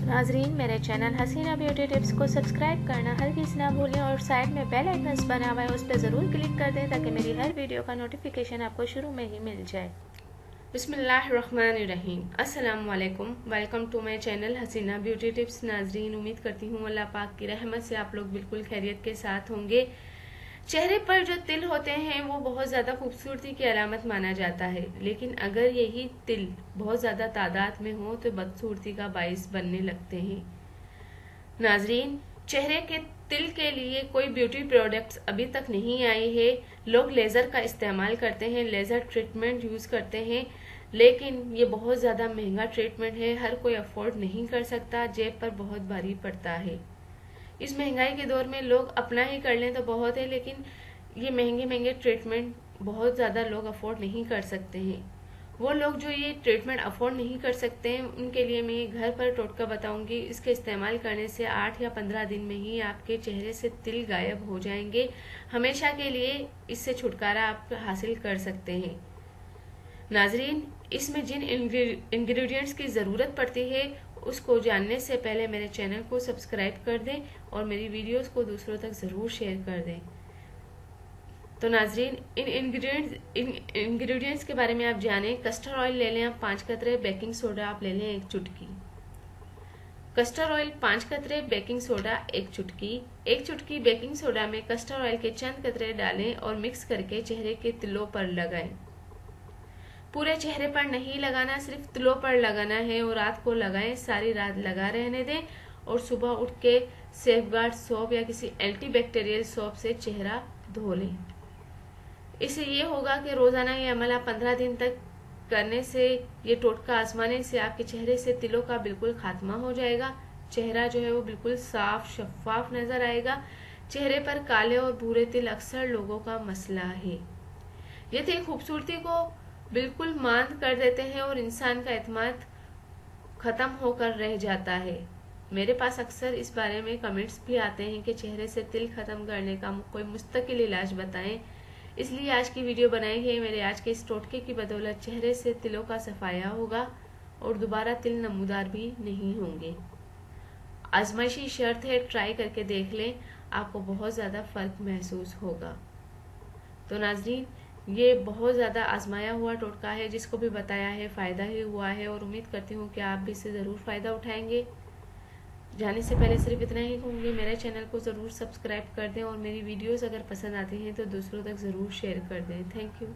नाजरीन, मेरे channel Hasina beauty tips को सब्सक्राइब करना हरगिज़ ना भूलें और साइड में बेल आइकन्स बना हुआ है उस पर ज़रूर क्लिक कर दें ताकि मेरी हर वीडियो का नोटिफिकेशन आपको शुरू में ही मिल जाए। बिस्मिल्लाहिर्रहमानिर्रहीम। अस्सलाम वालेकुम। Welcome to my channel Hasina beauty tips. नाजरीन, उम्मीद करती हूँ अल्लाह पाक की रहमत से आप लोग बिल्कुल खैरियत के साथ होंगे। चेहरे पर जो तिल होते हैं वो बहुत ज़्यादा खूबसूरती की अलामत माना जाता है, लेकिन अगर यही तिल बहुत ज़्यादा तादाद में हो तो बदसूरती का बाइस बनने लगते हैं। नाजरीन, चेहरे के तिल के लिए कोई ब्यूटी प्रोडक्ट्स अभी तक नहीं आए हैं। लोग लेज़र का इस्तेमाल करते हैं, लेज़र ट्रीटमेंट यूज़ करते हैं, लेकिन ये बहुत ज़्यादा महंगा ट्रीटमेंट है, हर कोई अफोर्ड नहीं कर सकता, जेब पर बहुत भारी पड़ता है। इस महंगाई के दौर में लोग अपना ही कर लें तो बहुत है, लेकिन ये महंगे महंगे ट्रीटमेंट बहुत ज़्यादा लोग अफोर्ड नहीं कर सकते हैं। वो लोग जो ये ट्रीटमेंट अफोर्ड नहीं कर सकते हैं उनके लिए मैं घर पर टोटका बताऊंगी। इसके इस्तेमाल करने से 8 या 15 दिन में ही आपके चेहरे से तिल गायब हो जाएंगे। हमेशा के लिए इससे छुटकारा आप हासिल कर सकते हैं। नाजरीन, इसमें जिन इंग्रेडिएंट्स की ज़रूरत पड़ती है उसको जानने से पहले मेरे चैनल को सब्सक्राइब कर दें और मेरी वीडियोस को दूसरों तक ज़रूर शेयर कर दें। तो नाजरीन, इन इंग्रेडिएंट्स के बारे में आप जानें। कस्टर्ड ऑयल ले लें आप 5 कतरे, बेकिंग सोडा आप ले लें 1 चुटकी। कस्टर्ड ऑयल 5 कतरे, बेकिंग सोडा 1 चुटकी। 1 चुटकी बेकिंग सोडा में कस्टर्ड ऑयल के चंद कतरे डालें और मिक्स करके चेहरे के तिलों पर लगाएं। पूरे चेहरे पर नहीं लगाना, सिर्फ तिलों पर लगाना है और रात को लगाएं, सारी रात लगा रहने दें और सुबह उठ के सेफगार्ड सोप या किसी एंटीबैक्टीरियल सोप से चेहरा धो लें। इससे ये होगा कि रोजाना ये अमल आप 15 दिन तक करने से, ये टोटका आजमाने से आपके चेहरे से तिलों का बिल्कुल खात्मा हो जाएगा। चेहरा जो है वो बिल्कुल साफ शफाफ नजर आएगा। चेहरे पर काले और भूरे तिल अक्सर लोगों का मसला है। ये तिल खूबसूरती को बिल्कुल मांद कर देते हैं और इंसान का एतमाद खत्म होकर रह जाता है। मेरे पास अक्सर इस बारे में कमेंट्स भी आते हैं कि चेहरे से तिल खत्म करने का कोई मुस्तकिल इलाज बताएं। इसलिए आज की वीडियो बनाई है। मेरे आज के इस टोटके की बदौलत चेहरे से तिलों का सफाया होगा और दोबारा तिल नमूदार भी नहीं होंगे। आजमाइशी शर्त है, ट्राई करके देख लें, आपको बहुत ज़्यादा फर्क महसूस होगा। तो नाजरीन, ये बहुत ज़्यादा आजमाया हुआ टोटका है, जिसको भी बताया है फ़ायदा ही हुआ है और उम्मीद करती हूँ कि आप भी इससे ज़रूर फ़ायदा उठाएंगे। जाने से पहले सिर्फ इतना ही कहूँगी, मेरे चैनल को ज़रूर सब्सक्राइब कर दें और मेरी वीडियोस अगर पसंद आती हैं तो दूसरों तक ज़रूर शेयर कर दें। Thank you.